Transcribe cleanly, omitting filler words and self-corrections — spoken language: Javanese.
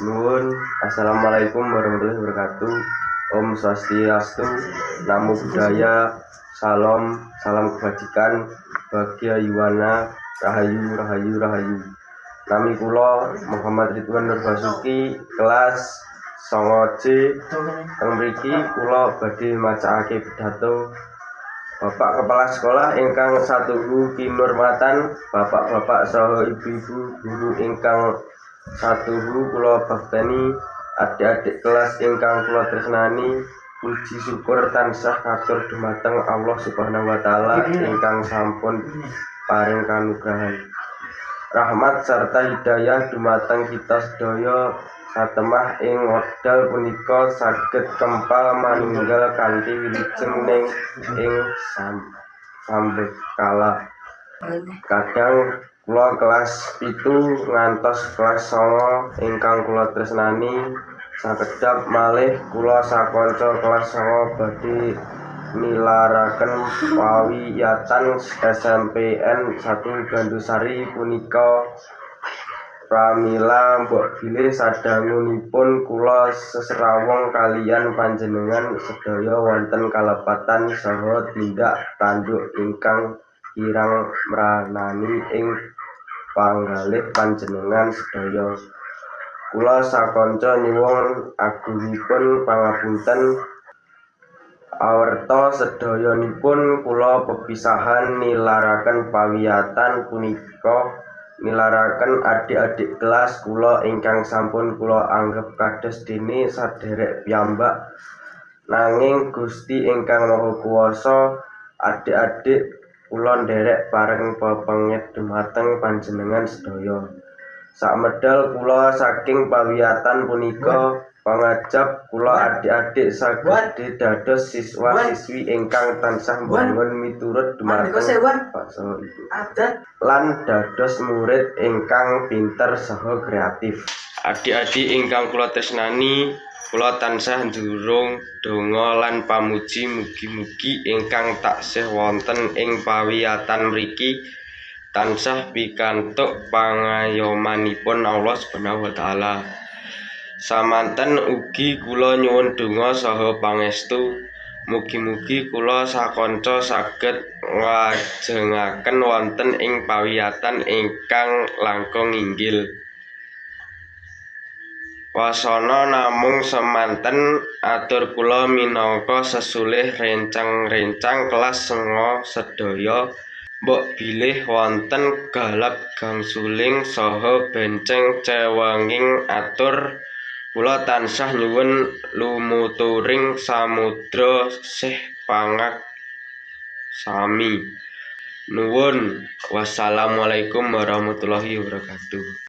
Nuwun, assalamualaikum warahmatullahi wabarakatuh. Om Swastiastu, Namo Buddhaya, Salam, salam kebajikan, Bahagia Yuwana, Rahayu, Rahayu, Rahayu. Nami kula Muhammad Ridwan Nur Basuki, kelas 9C. Teng mriki kula badhe macakake pidato Bapak Kepala Sekolah ingkang satuhu kinurmatan, bapak-bapak saha ibu-ibu guru ingkang satuhu kula bakteni, adik-adik kelas ingkang kula tresnani, puji syukur tansah katur dumateng Allah Subhanahu wa taala ingkang sampun paring kanugrahan. Rahmat sarta hidayah dumateng kita sedaya satemah ing wekdal punika saged kempal manunggal kanthi wilujeng ing sambekala. Kadang kula kelas 7 ngantos kelas 9 ingkang kula tresnani, sakedap malih kula sakanca kelas 9 badhe nilaraken pawiyatan SMPN 1 Gandusari punika pramila mbok bilih sadangunipun kula seserawung kaliyan panjenengan sedaya wonten kalepatan saha tindak tanduk ingkang kirang mranani ing panggalih panjenengan sedaya. Kula sakanca nyuwun agungipun pangapunten awerta sedayanipun kula pepisahan nilaraken pawiyatan punika nilaraken adik-adik kelas kula ingkang sampun kula anggep kados dene sadherek piyambak, nanging Gusti ingkang Maha Kuwasa, adik-adik kula nderek pareng pepenget dumateng panjenengan sedaya. Sakmedal kula saking pawiyatan punika pangajap kula adik-adik saged dados siswa-siswi ingkang tansah mbangun miturut dumateng Bapak saha Ibu, lan dados murid ingkang pinter saha kreatif. Adik-adik ingkang kula tresnani, kula tansah njurung donga lan pamuji mugi-mugi ingkang taksih wonten ing pawiyatan mriki tansah pikantuk pangayomanipun Allah Subhanahu wa taala. Samanten ugi kula nyuwun donga saha pangestu mugi-mugi kula sakanca saged nglajengaken wonten ing pawiyatan ingkang langkung inggil. Wasana namung semanten atur kula minangka sesulih rencang-rencang kelas 9 sedaya. Mbok bilih wonten galap gangsuling saha benceng cewenging atur, kula tansah nyuwun lumuturing samudra sih pangak sami. Nuwun. Wassalamualaikum warahmatullahi wabarakatuh.